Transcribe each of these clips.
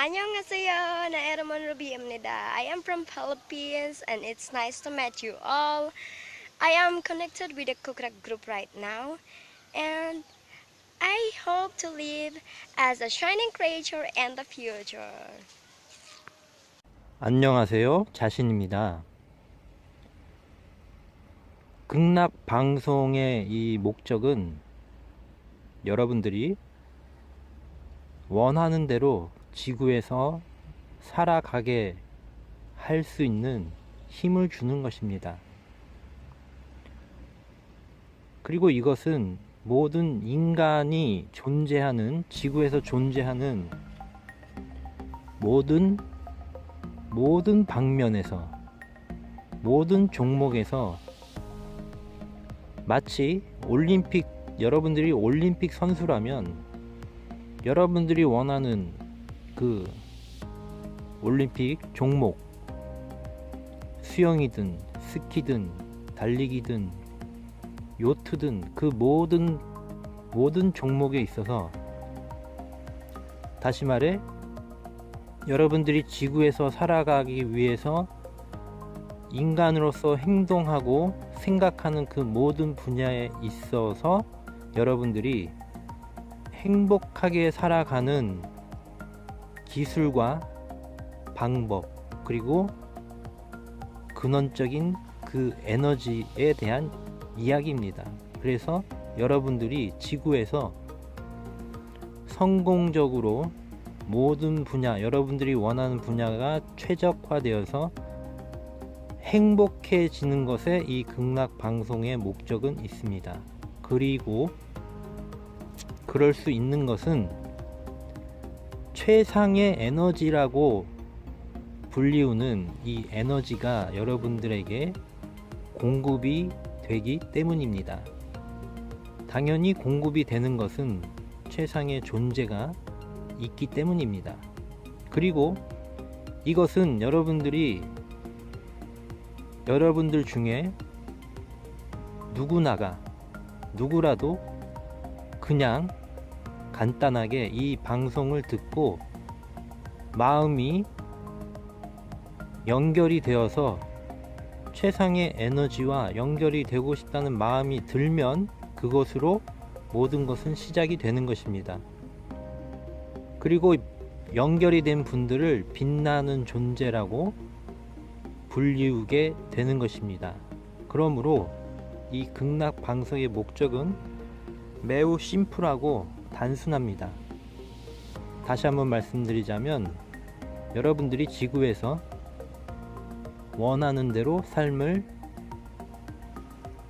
안녕하세요. 나에르몬 Rubi입니다. I am from Philippines and it's nice to meet you all. I am connected with the Kukrak group right now and I hope to live as a shining creature in the future. 안녕하세요. 자신입니다. 극락 방송의 이 목적은 여러분들이 원하는 대로 지구에서 살아가게 할 수 있는 힘을 주는 것입니다. 그리고 이것은 모든 인간이 존재하는, 지구에서 존재하는 모든 방면에서, 모든 종목에서 마치 여러분들이 올림픽 선수라면 여러분들이 원하는 그 올림픽 종목, 수영이든 스키든 달리기든 요트든 그 모든 종목에 있어서, 다시 말해 여러분들이 지구에서 살아가기 위해서 인간으로서 행동하고 생각하는 그 모든 분야에 있어서 여러분들이 행복하게 살아가는 기술과 방법, 그리고 근원적인 그 에너지에 대한 이야기입니다. 그래서 여러분들이 지구에서 성공적으로 모든 분야, 여러분들이 원하는 분야가 최적화되어서 행복해지는 것에 이 극락 방송의 목적은 있습니다. 그리고 그럴 수 있는 것은 최상의 에너지라고 불리우는 이 에너지가 여러분들에게 공급이 되기 때문입니다. 당연히 공급이 되는 것은 최상의 존재가 있기 때문입니다. 그리고 이것은 여러분들 중에 누구라도 그냥 간단하게 이 방송을 듣고 마음이 연결이 되어서 최상의 에너지와 연결이 되고 싶다는 마음이 들면 그것으로 모든 것은 시작이 되는 것입니다. 그리고 연결이 된 분들을 빛나는 존재라고 불리우게 되는 것입니다. 그러므로 이 극락 방송의 목적은 매우 심플하고 단순합니다. 다시 한번 말씀드리자면 여러분들이 지구에서 원하는 대로 삶을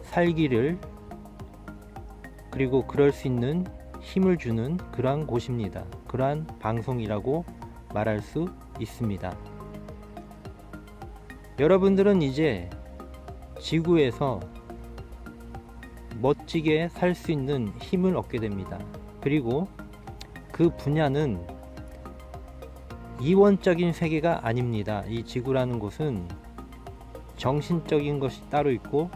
살기를, 그리고 그럴 수 있는 힘을 주는 그러한 곳입니다. 그러한 방송이라고 말할 수 있습니다. 여러분들은 이제 지구에서 멋지게 살 수 있는 힘을 얻게 됩니다. 그리고 그 분야는 이원적인 세계가 아닙니다. 이 지구라는 곳은 정신적인 것이 따로 있고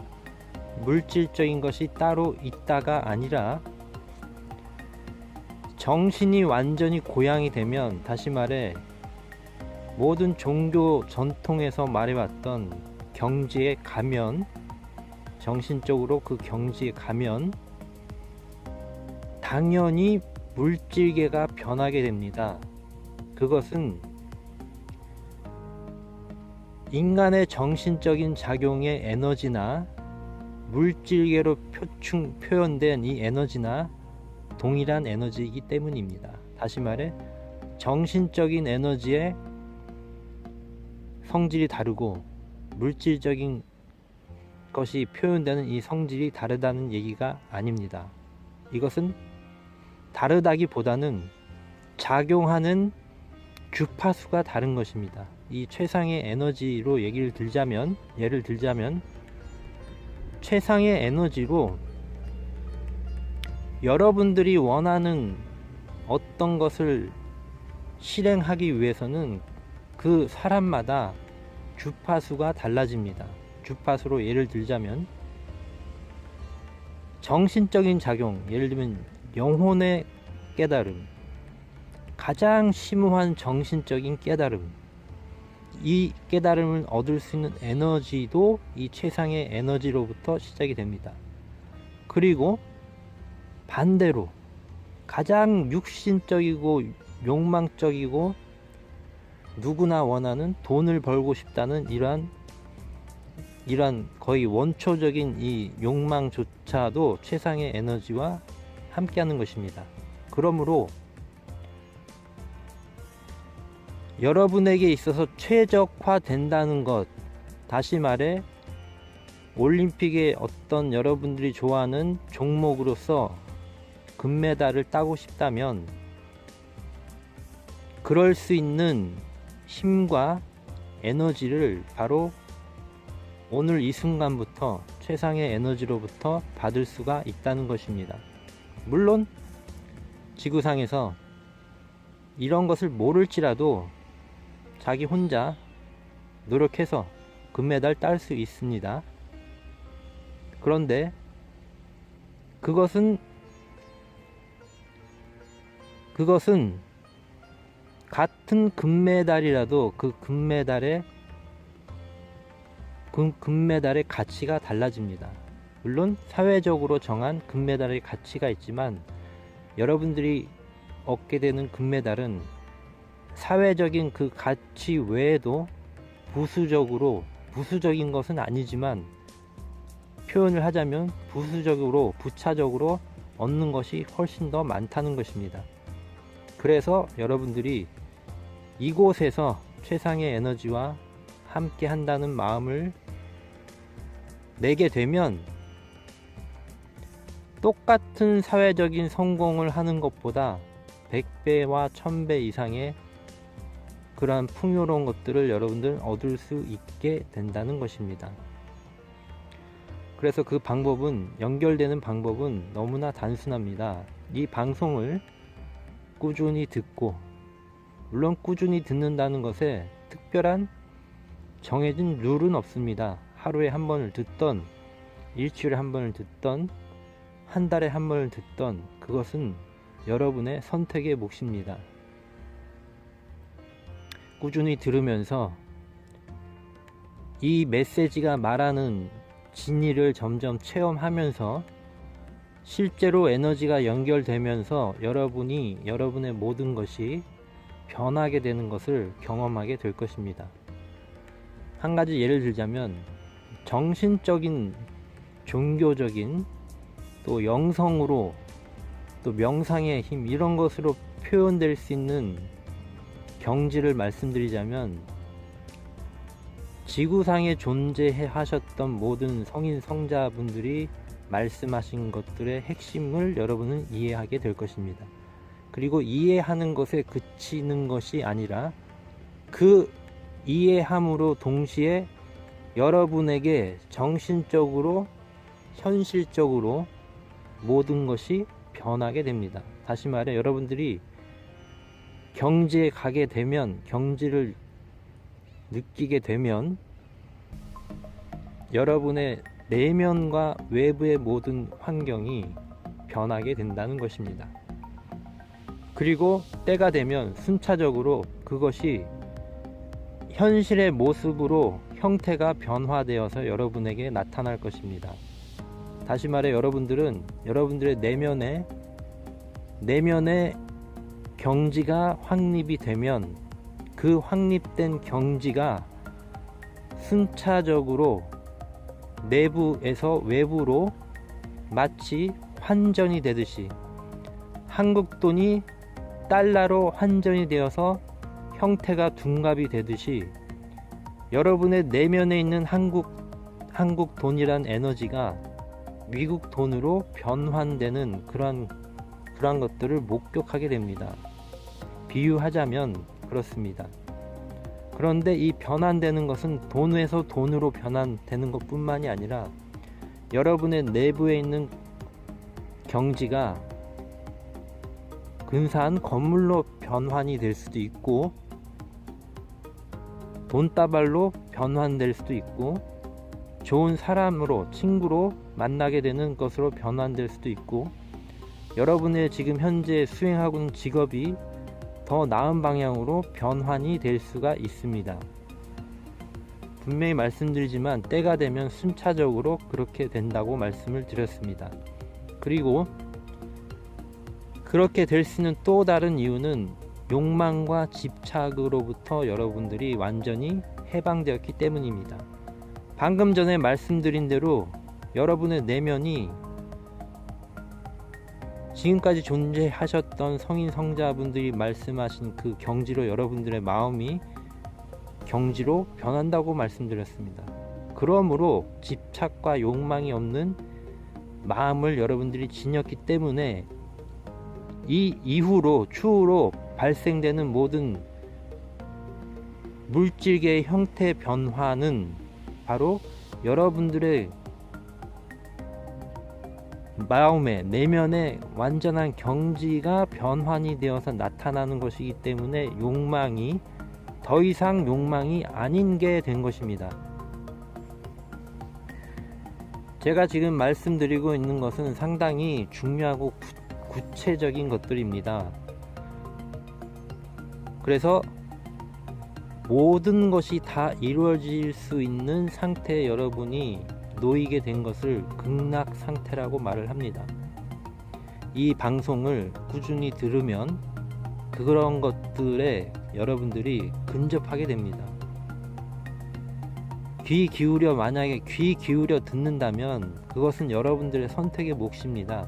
물질적인 것이 따로 있다가 아니라, 정신이 완전히 고양이 되면, 다시 말해 모든 종교 전통에서 말해왔던 경지에 가면, 정신적으로 그 경지에 가면 당연히 물질계가 변하게 됩니다. 그것은 인간의 정신적인 작용의 에너지나 물질계로 표현된 이 에너지나 동일한 에너지이기 때문입니다. 다시 말해 정신적인 에너지의 성질이 다르고 물질적인 것이 표현되는 이 성질이 다르다는 얘기가 아닙니다. 이것은 다르다기보다는 작용하는 주파수가 다른 것입니다. 이 최상의 에너지로 예를 들자면 최상의 에너지로 여러분들이 원하는 어떤 것을 실행하기 위해서는 그 사람마다 주파수가 달라집니다. 주파수로 예를 들자면 정신적인 작용, 예를 들면 영혼의 깨달음, 가장 심오한 정신적인 깨달음, 이 깨달음을 얻을 수 있는 에너지도 이 최상의 에너지로부터 시작이 됩니다. 그리고 반대로 가장 육신적이고 욕망적이고 누구나 원하는 돈을 벌고 싶다는 이러한 거의 원초적인 이 욕망조차도 최상의 에너지와 함께하는 것입니다. 그러므로 여러분에게 있어서 최적화된다는 것, 다시 말해 올림픽에 어떤 여러분들이 좋아하는 종목으로서 금메달을 따고 싶다면 그럴 수 있는 힘과 에너지를 바로 오늘 이 순간부터 최상의 에너지로부터 받을 수가 있다는 것입니다. 물론 지구상에서 이런 것을 모를지라도 자기 혼자 노력해서 금메달 딸 수 있습니다. 그런데 그것은 같은 금메달이라도 그 금메달의 가치가 달라집니다. 물론 사회적으로 정한 금메달의 가치가 있지만 여러분들이 얻게 되는 금메달은 사회적인 그 가치 외에도 부수적인 것은 아니지만 표현을 하자면 부차적으로 얻는 것이 훨씬 더 많다는 것입니다. 그래서 여러분들이 이곳에서 최상의 에너지와 함께 한다는 마음을 내게 되면 똑같은 사회적인 성공을 하는 것보다 100배와 1000배 이상의 그러한 풍요로운 것들을 여러분들 얻을 수 있게 된다는 것입니다. 그래서 그 방법은, 연결되는 방법은 너무나 단순합니다. 이 방송을 꾸준히 듣고, 물론 꾸준히 듣는다는 것에 특별한 정해진 룰은 없습니다. 하루에 한 번을 듣던, 일주일에 한 번을 듣던, 한 달에 한 번을 듣던, 그것은 여러분의 선택의 몫입니다. 꾸준히 들으면서 이 메시지가 말하는 진리를 점점 체험하면서 실제로 에너지가 연결되면서 여러분의 모든 것이 변하게 되는 것을 경험하게 될 것입니다. 한 가지 예를 들자면 정신적인, 종교적인, 또 영성으로, 또 명상의 힘, 이런 것으로 표현될 수 있는 경지를 말씀드리자면 지구상에 존재하셨던 모든 성인 성자분들이 말씀하신 것들의 핵심을 여러분은 이해하게 될 것입니다. 그리고 이해하는 것에 그치는 것이 아니라 그 이해함으로 동시에 여러분에게 정신적으로, 현실적으로 모든 것이 변하게 됩니다. 다시 말해 여러분들이 경지에 가게 되면, 경지를 느끼게 되면 여러분의 내면과 외부의 모든 환경이 변하게 된다는 것입니다. 그리고 때가 되면 순차적으로 그것이 현실의 모습으로 형태가 변화되어서 여러분에게 나타날 것입니다. 다시 말해 여러분들은 여러분들의 내면의 경지가 확립이 되면 그 확립된 경지가 순차적으로 내부에서 외부로 마치 환전이 되듯이, 한국 돈이 달러로 환전이 되어서 형태가 둔갑이 되듯이 여러분의 내면에 있는 한국 돈이란 에너지가 미국 돈으로 변환되는 그러한 것들을 목격하게 됩니다. 비유하자면 그렇습니다. 그런데 이 변환되는 것은 돈에서 돈으로 변환되는 것 뿐만이 아니라 여러분의 내부에 있는 경지가 근사한 건물로 변환이 될 수도 있고, 돈다발로 변환될 수도 있고, 좋은 사람으로, 친구로 만나게 되는 것으로 변환될 수도 있고, 여러분의 지금 현재 수행하고 있는 직업이 더 나은 방향으로 변환이 될 수가 있습니다. 분명히 말씀드리지만 때가 되면 순차적으로 그렇게 된다고 말씀을 드렸습니다. 그리고 그렇게 될 수 있는 또 다른 이유는 욕망과 집착으로부터 여러분들이 완전히 해방되었기 때문입니다. 방금 전에 말씀드린 대로 여러분의 내면이 지금까지 존재하셨던 성인 성자분들이 말씀하신 그 경지로 여러분들의 마음이 경지로 변한다고 말씀드렸습니다. 그러므로 집착과 욕망이 없는 마음을 여러분들이 지녔기 때문에 이 이후로 추후로 발생되는 모든 물질계의 형태 변화는 바로 여러분들의 마음의 내면의 완전한 경지가 변환이 되어서 나타나는 것이기 때문에 욕망이 더 이상 욕망이 아닌 게 된 것입니다. 제가 지금 말씀드리고 있는 것은 상당히 중요하고 구체적인 것들입니다. 그래서 모든 것이 다 이루어질 수 있는 상태에 여러분이 놓이게 된 것을 극락 상태라고 말을 합니다. 이 방송을 꾸준히 들으면 그런 것들에 여러분들이 근접하게 됩니다. 만약에 귀 기울여 듣는다면 그것은 여러분들의 선택의 몫입니다.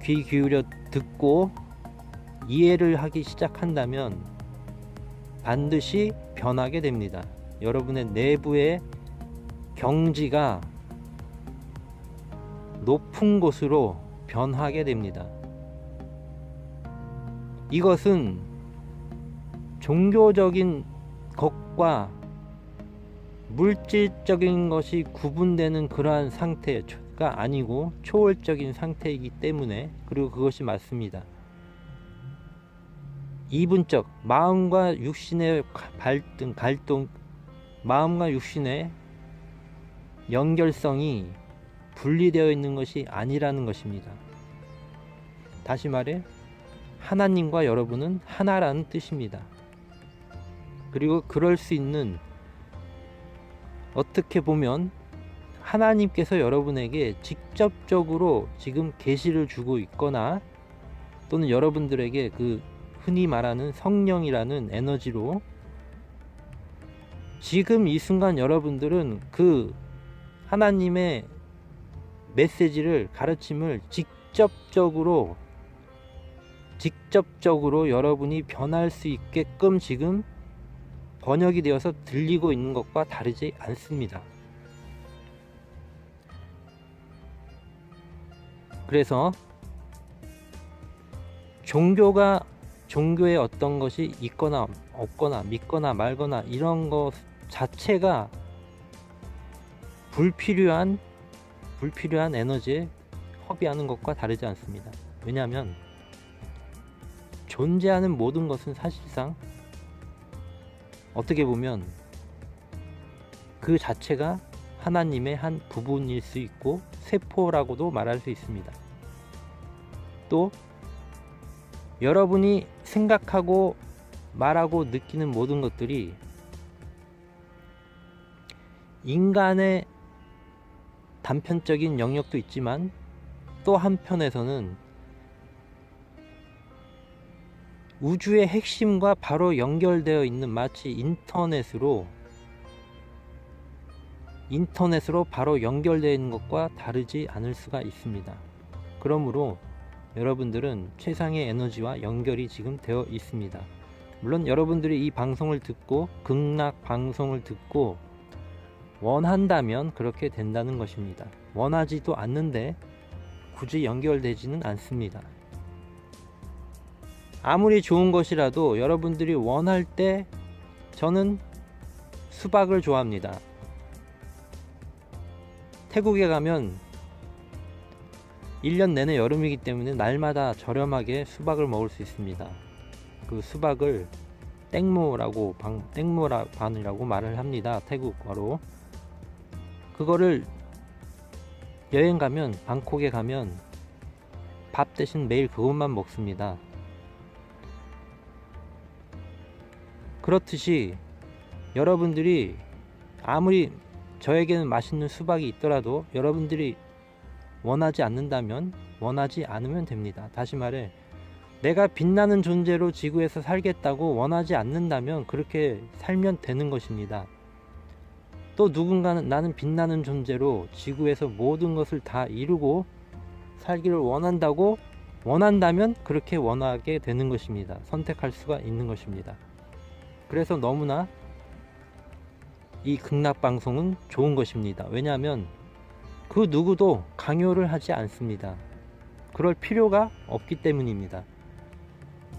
귀 기울여 듣고 이해를 하기 시작한다면 반드시 변하게 됩니다. 여러분의 내부의 경지가 높은 곳으로 변하게 됩니다. 이것은 종교적인 것과 물질적인 것이 구분되는 그러한 상태가 아니고 초월적인 상태이기 때문에, 그리고 그것이 맞습니다. 이분적 마음과 육신의 갈등, 마음과 육신의 연결성이 분리되어 있는 것이 아니라는 것입니다. 다시 말해 하나님과 여러분은 하나라는 뜻입니다. 그리고 그럴 수 있는, 어떻게 보면 하나님께서 여러분에게 직접적으로 지금 계시를 주고 있거나 또는 여러분들에게 그 흔히 말하는 성령이라는 에너지로 지금 이 순간 여러분들은 그 하나님의 메시지를, 가르침을 직접적으로 여러분이 변할 수 있게끔 지금 번역이 되어서 들리고 있는 것과 다르지 않습니다. 그래서 종교에 어떤 것이 있거나 없거나 믿거나 말거나 이런 것 자체가 불필요한 에너지에 허비하는 것과 다르지 않습니다. 왜냐하면 존재하는 모든 것은 사실상 어떻게 보면 그 자체가 하나님의 한 부분일 수 있고 세포라고도 말할 수 있습니다. 또 여러분이 생각하고 말하고 느끼는 모든 것들이 인간의 단편적인 영역도 있지만 또 한편에서는 우주의 핵심과 바로 연결되어 있는, 마치 인터넷으로 바로 연결되어 있는 것과 다르지 않을 수가 있습니다. 그러므로 여러분들은 최상의 에너지와 연결이 지금 되어 있습니다. 물론 여러분들이 이 방송을 듣고 극락 방송을 듣고 원한다면 그렇게 된다는 것입니다. 원하지도 않는데 굳이 연결되지는 않습니다. 아무리 좋은 것이라도 여러분들이 원할 때, 저는 수박을 좋아합니다. 태국에 가면 1년 내내 여름이기 때문에 날마다 저렴하게 수박을 먹을 수 있습니다. 그 수박을 땡모라고 반이라고 말을 합니다. 태국어로. 그거를 여행 가면, 방콕에 가면 밥 대신 매일 그것만 먹습니다. 그렇듯이 여러분들이 아무리 저에게는 맛있는 수박이 있더라도 여러분들이 원하지 않는다면 원하지 않으면 됩니다. 다시 말해, 내가 빛나는 존재로 지구에서 살겠다고 원하지 않는다면 그렇게 살면 되는 것입니다. 또 누군가는 나는 빛나는 존재로 지구에서 모든 것을 다 이루고 살기를 원한다면 그렇게 원하게 되는 것입니다. 선택할 수가 있는 것입니다. 그래서 너무나 이 극락방송은 좋은 것입니다. 왜냐하면 그 누구도 강요를 하지 않습니다. 그럴 필요가 없기 때문입니다.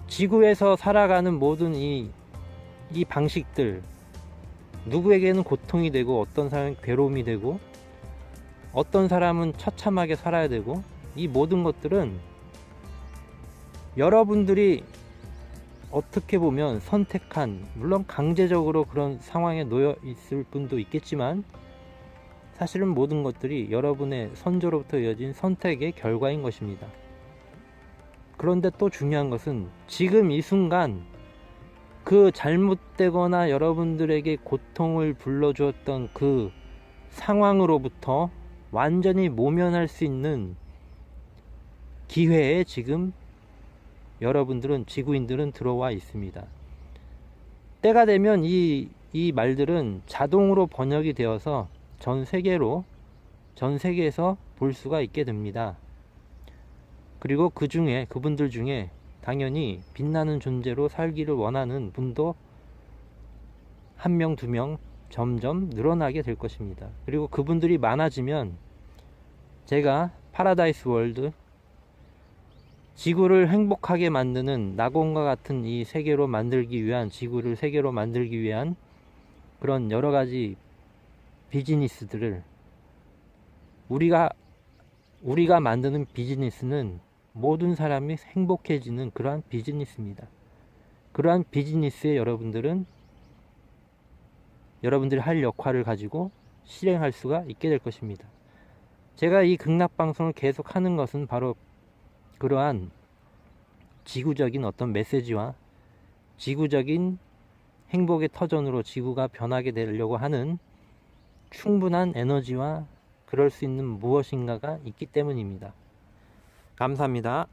지구에서 살아가는 모든 이 방식들, 누구에게는 고통이 되고 어떤 사람은 괴로움이 되고 어떤 사람은 처참하게 살아야 되고, 이 모든 것들은 여러분들이 어떻게 보면 선택한, 물론 강제적으로 그런 상황에 놓여 있을 분도 있겠지만 사실은 모든 것들이 여러분의 선조로부터 이어진 선택의 결과인 것입니다. 그런데 또 중요한 것은 지금 이 순간 그 잘못되거나 여러분들에게 고통을 불러주었던 그 상황으로부터 완전히 모면할 수 있는 기회에 지금 여러분들은, 지구인들은 들어와 있습니다. 때가 되면 이 말들은 자동으로 번역이 되어서 전 세계에서 볼 수가 있게 됩니다. 그리고 그분들 중에 당연히 빛나는 존재로 살기를 원하는 분도 한 명, 두 명 점점 늘어나게 될 것입니다. 그리고 그분들이 많아지면 제가 파라다이스 월드, 지구를 행복하게 만드는 낙원과 같은 이 세계로 만들기 위한, 지구를 세계로 만들기 위한 그런 여러 가지 비즈니스들을, 우리가 만드는 비즈니스는 모든 사람이 행복해지는 그러한 비즈니스입니다. 그러한 비즈니스에 여러분들이 할 역할을 가지고 실행할 수가 있게 될 것입니다. 제가 이 극락방송을 계속 하는 것은 바로 그러한 지구적인 어떤 메시지와 지구적인 행복의 터전으로 지구가 변하게 되려고 하는 충분한 에너지와 그럴 수 있는 무엇인가가 있기 때문입니다. 감사합니다.